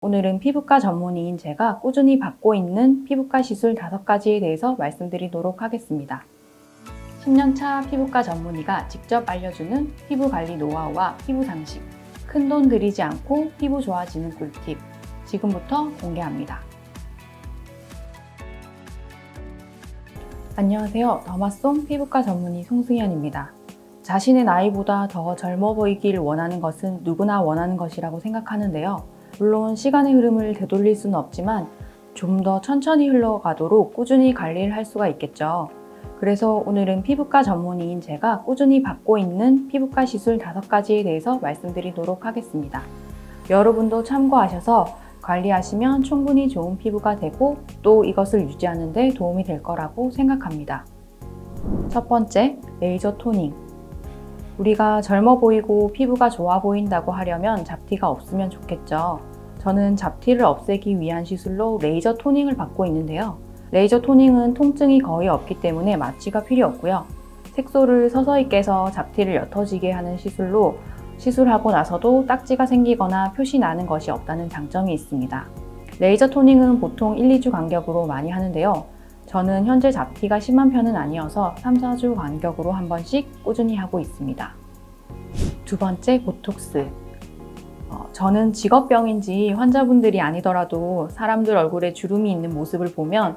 오늘은 피부과 전문의인 제가 꾸준히 받고 있는 피부과 시술 5가지에 대해서 말씀드리도록 하겠습니다. 10년차 피부과 전문의가 직접 알려주는 피부 관리 노하우와 피부 상식, 큰돈 들이지 않고 피부 좋아지는 꿀팁, 지금부터 공개합니다. 안녕하세요. 더마송 피부과 전문의 송승현입니다. 자신의 나이보다 더 젊어 보이길 원하는 것은 누구나 원하는 것이라고 생각하는데요. 물론 시간의 흐름을 되돌릴 수는 없지만 좀 더 천천히 흘러가도록 꾸준히 관리를 할 수가 있겠죠. 그래서 오늘은 피부과 전문의인 제가 꾸준히 받고 있는 피부과 시술 5가지에 대해서 말씀드리도록 하겠습니다. 여러분도 참고하셔서 관리하시면 충분히 좋은 피부가 되고 또 이것을 유지하는 데 도움이 될 거라고 생각합니다. 첫 번째, 레이저 토닝. 우리가 젊어 보이고 피부가 좋아 보인다고 하려면 잡티가 없으면 좋겠죠. 저는 잡티를 없애기 위한 시술로 레이저 토닝을 받고 있는데요. 레이저 토닝은 통증이 거의 없기 때문에 마취가 필요 없고요. 색소를 서서히 깨서 잡티를 옅어지게 하는 시술로 시술하고 나서도 딱지가 생기거나 표시 나는 것이 없다는 장점이 있습니다. 레이저 토닝은 보통 1, 2주 간격으로 많이 하는데요. 저는 현재 잡티가 심한 편은 아니어서 3, 4주 간격으로 한 번씩 꾸준히 하고 있습니다. 두 번째, 보톡스. 저는 직업병인지 환자분들이 아니더라도 사람들 얼굴에 주름이 있는 모습을 보면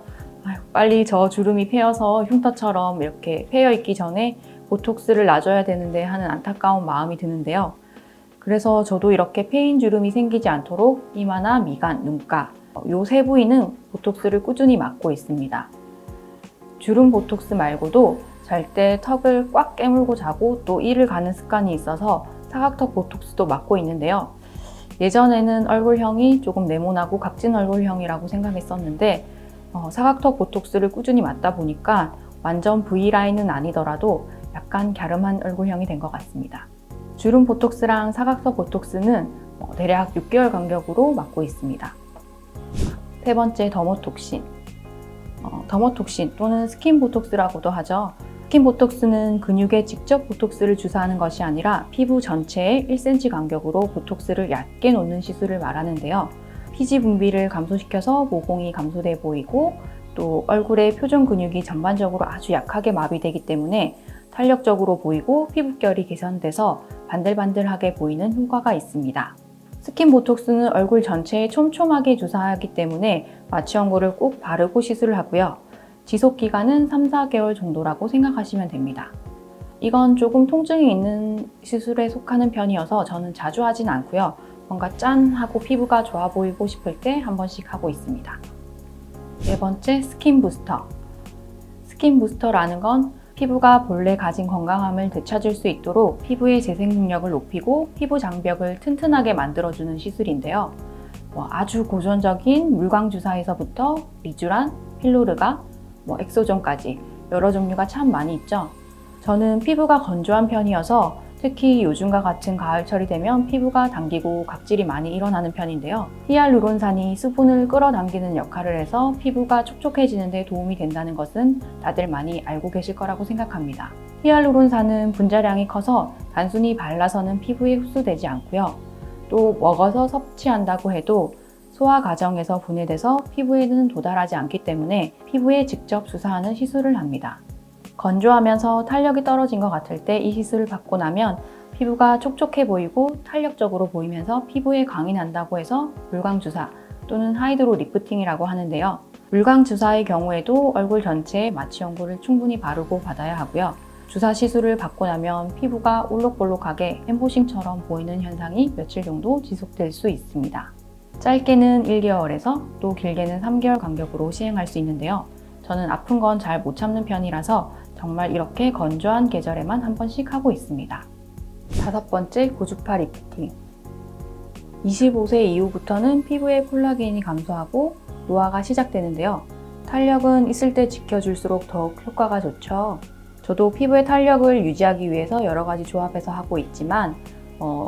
빨리 저 주름이 패여서 흉터처럼 이렇게 패여 있기 전에 보톡스를 놔줘야 되는데 하는 안타까운 마음이 드는데요. 그래서 저도 이렇게 패인 주름이 생기지 않도록 이마나 미간, 눈가 요 세 부위는 보톡스를 꾸준히 맞고 있습니다. 주름 보톡스 말고도 잘 때 턱을 꽉 깨물고 자고 또 이를 가는 습관이 있어서 사각턱 보톡스도 맞고 있는데요. 예전에는 얼굴형이 조금 네모나고 각진 얼굴형이라고 생각했었는데 사각턱 보톡스를 꾸준히 맞다 보니까 완전 V라인은 아니더라도 약간 갸름한 얼굴형이 된 것 같습니다. 주름 보톡스랑 사각턱 보톡스는 대략 6개월 간격으로 맞고 있습니다. 세 번째, 더모톡신. 더모톡신 또는 스킨 보톡스라고도 하죠. 스킨 보톡스는 근육에 직접 보톡스를 주사하는 것이 아니라 피부 전체에 1cm 간격으로 보톡스를 얕게 놓는 시술을 말하는데요. 피지 분비를 감소시켜서 모공이 감소돼 보이고 또 얼굴의 표정 근육이 전반적으로 아주 약하게 마비되기 때문에 탄력적으로 보이고 피부결이 개선돼서 반들반들하게 보이는 효과가 있습니다. 스킨 보톡스는 얼굴 전체에 촘촘하게 주사하기 때문에 마취 연고를 꼭 바르고 시술을 하고요. 지속 기간은 3, 4개월 정도라고 생각하시면 됩니다. 이건 조금 통증이 있는 시술에 속하는 편이어서 저는 자주 하진 않고요. 뭔가 짠 하고 피부가 좋아 보이고 싶을 때 한 번씩 하고 있습니다. 네 번째, 스킨 부스터. 스킨 부스터라는 건 피부가 본래 가진 건강함을 되찾을 수 있도록 피부의 재생 능력을 높이고 피부 장벽을 튼튼하게 만들어주는 시술인데요. 아주 고전적인 물광 주사에서부터 리쥬란, 필로르가, 엑소전까지 여러 종류가 참 많이 있죠. 저는 피부가 건조한 편이어서 특히 요즘과 같은 가을철이 되면 피부가 당기고 각질이 많이 일어나는 편인데요. 히알루론산이 수분을 끌어당기는 역할을 해서 피부가 촉촉해지는 데 도움이 된다는 것은 다들 많이 알고 계실 거라고 생각합니다. 히알루론산은 분자량이 커서 단순히 발라서는 피부에 흡수되지 않고요. 또 먹어서 섭취한다고 해도 소화 과정에서 분해돼서 피부에는 도달하지 않기 때문에 피부에 직접 주사하는 시술을 합니다. 건조하면서 탄력이 떨어진 것 같을 때 이 시술을 받고 나면 피부가 촉촉해 보이고 탄력적으로 보이면서 피부에 광이 난다고 해서 물광 주사 또는 하이드로 리프팅이라고 하는데요. 물광 주사의 경우에도 얼굴 전체에 마취 연고를 충분히 바르고 받아야 하고요. 주사 시술을 받고 나면 피부가 올록볼록하게 엠보싱처럼 보이는 현상이 며칠 정도 지속될 수 있습니다. 짧게는 1개월에서 또 길게는 3개월 간격으로 시행할 수 있는데요. 저는 아픈 건 잘 못 참는 편이라서 정말 이렇게 건조한 계절에만 한 번씩 하고 있습니다. 다섯 번째, 고주파 리프팅. 25세 이후부터는 피부의 콜라겐이 감소하고 노화가 시작되는데요. 탄력은 있을 때 지켜줄수록 더욱 효과가 좋죠. 저도 피부의 탄력을 유지하기 위해서 여러 가지 조합해서 하고 있지만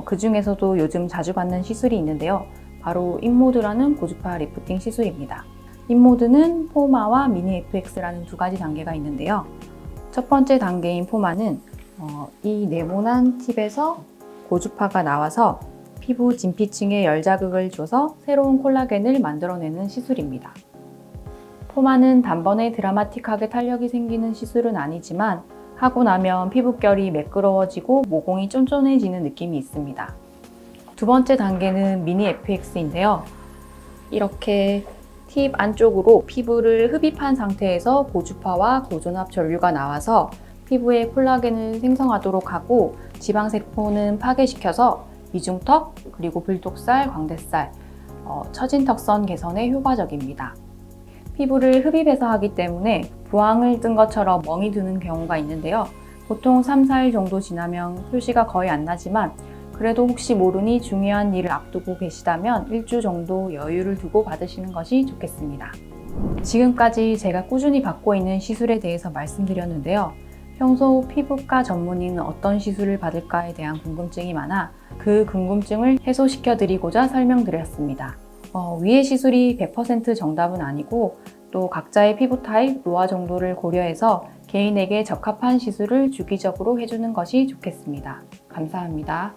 그 중에서도 요즘 자주 받는 시술이 있는데요. 바로 인모드라는 고주파 리프팅 시술입니다. 인모드는 포마와 미니 FX라는 두 가지 단계가 있는데요. 첫 번째 단계인 포마는 이 네모난 팁에서 고주파가 나와서 피부 진피층에 열자극을 줘서 새로운 콜라겐을 만들어내는 시술입니다. 포마는 단번에 드라마틱하게 탄력이 생기는 시술은 아니지만 하고 나면 피부결이 매끄러워지고 모공이 쫀쫀해지는 느낌이 있습니다. 두 번째 단계는 미니 FX인데요. 이렇게 팁 안쪽으로 피부를 흡입한 상태에서 고주파와 고전압 전류가 나와서 피부에 콜라겐을 생성하도록 하고 지방세포는 파괴시켜서 이중턱, 그리고 불독살, 광대살, 처진 턱선 개선에 효과적입니다. 피부를 흡입해서 하기 때문에 부항을 뜬 것처럼 멍이 드는 경우가 있는데요. 보통 3, 4일 정도 지나면 표시가 거의 안 나지만 그래도 혹시 모르니 중요한 일을 앞두고 계시다면 일주 정도 여유를 두고 받으시는 것이 좋겠습니다. 지금까지 제가 꾸준히 받고 있는 시술에 대해서 말씀드렸는데요. 평소 피부과 전문의는 어떤 시술을 받을까에 대한 궁금증이 많아 그 궁금증을 해소시켜 드리고자 설명드렸습니다. 위의 시술이 100% 정답은 아니고 또 각자의 피부 타입, 노화 정도를 고려해서 개인에게 적합한 시술을 주기적으로 해주는 것이 좋겠습니다. 감사합니다.